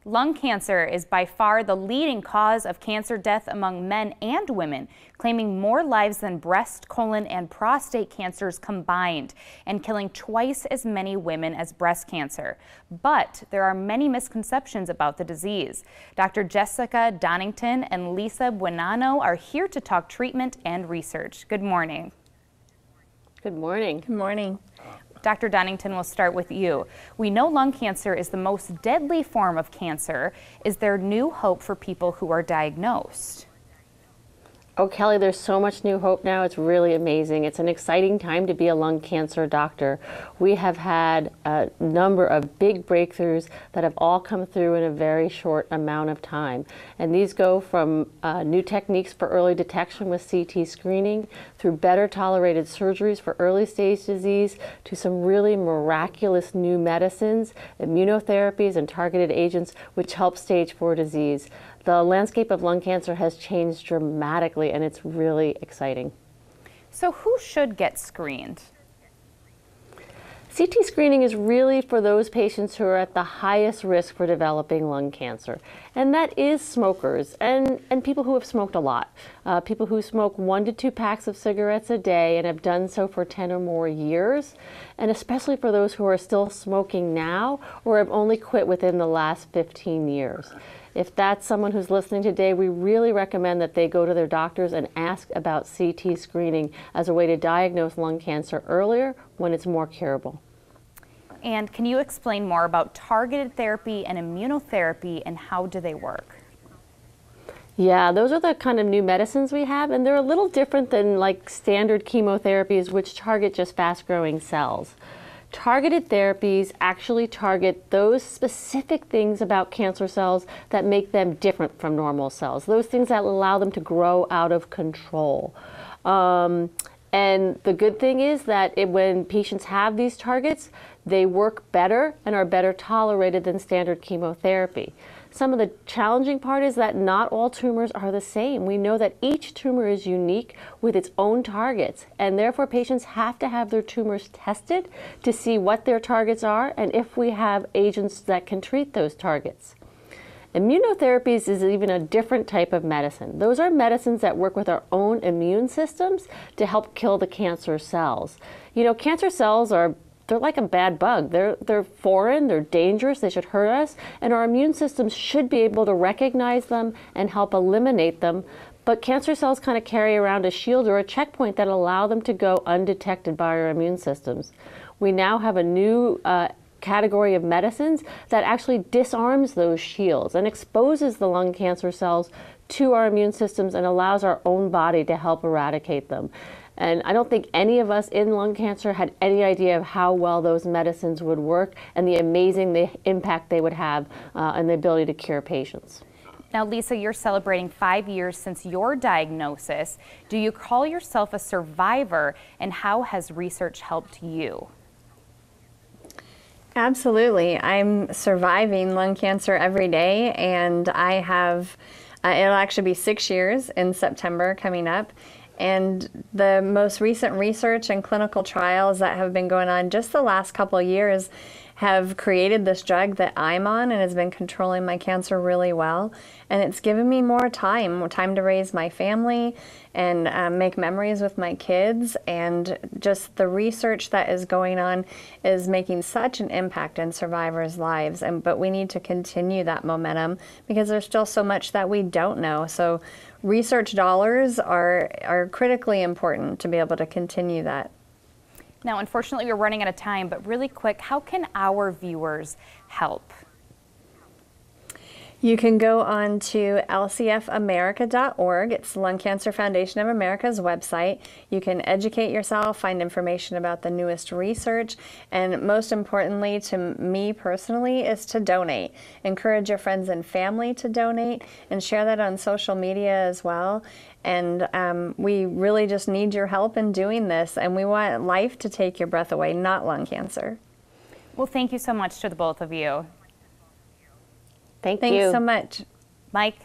Lung cancer is by far the leading cause of cancer death among men and women, claiming more lives than breast, colon, and prostate cancers combined, and killing twice as many women as breast cancer. But there are many misconceptions about the disease. Dr. Jessica Donnington and Lisa Buenano are here to talk treatment and research. Good morning. Good morning. Good morning. Dr. Donnington, we'll start with you. We know lung cancer is the most deadly form of cancer. Is there new hope for people who are diagnosed? Oh, Kelly, there's so much new hope now. It's really amazing. It's an exciting time to be a lung cancer doctor. We have had a number of big breakthroughs that have all come through in a very short amount of time. And these go from new techniques for early detection with CT screening, through better tolerated surgeries for early stage disease, to some really miraculous new medicines, immunotherapies, and targeted agents which help stage 4 disease. The landscape of lung cancer has changed dramatically, and it's really exciting. So who should get screened? CT screening is really for those patients who are at the highest risk for developing lung cancer, and that is smokers and people who have smoked a lot. People who smoke 1 to 2 packs of cigarettes a day and have done so for 10 or more years, and especially for those who are still smoking now or have only quit within the last 15 years. If that's someone who's listening today, we really recommend that they go to their doctors and ask about CT screening as a way to diagnose lung cancer earlier when it's more curable. And can you explain more about targeted therapy and immunotherapy, and how do they work? Yeah, those are the kind of new medicines we have, and they're a little different than like standard chemotherapies, which target just fast-growing cells. Targeted therapies actually target those specific things about cancer cells that make them different from normal cells, those things that allow them to grow out of control. And the good thing is that when patients have these targets, they work better and are better tolerated than standard chemotherapy. Some of the challenging part is that not all tumors are the same. We know that each tumor is unique with its own targets, and therefore patients have to have their tumors tested to see what their targets are and if we have agents that can treat those targets. Immunotherapies is even a different type of medicine. Those are medicines that work with our own immune systems to help kill the cancer cells. You know, cancer cells they're like a bad bug. They're foreign, they're dangerous, they should hurt us, and our immune systems should be able to recognize them and help eliminate them. But cancer cells kind of carry around a shield or a checkpoint that allow them to go undetected by our immune systems. We now have a new category of medicines that actually disarms those shields and exposes the lung cancer cells to our immune systems and allows our own body to help eradicate them. And I don't think any of us in lung cancer had any idea of how well those medicines would work and the amazing impact they would have and the ability to cure patients. Now, Lisa, you're celebrating 5 years since your diagnosis. Do you call yourself a survivor, and how has research helped you? Absolutely. I'm surviving lung cancer every day, and I have, it'll actually be 6 years in September coming up. And the most recent research and clinical trials that have been going on just the last couple of years have created this drug that I'm on, and has been controlling my cancer really well. And it's given me more time to raise my family and make memories with my kids. And just the research that is going on is making such an impact in survivors' lives. But we need to continue that momentum because there's still so much that we don't know. So research dollars are critically important to be able to continue that. Now, unfortunately, we're running out of time, but really quick, how can our viewers help? You can go on to lcfamerica.org. It's Lung Cancer Foundation of America's website. You can educate yourself, find information about the newest research, and most importantly to me personally is to donate. Encourage your friends and family to donate and share that on social media as well. And we really just need your help in doing this, and we want life to take your breath away, not lung cancer. Well, thank you so much to the both of you. Thank you. Thanks so much. Mike?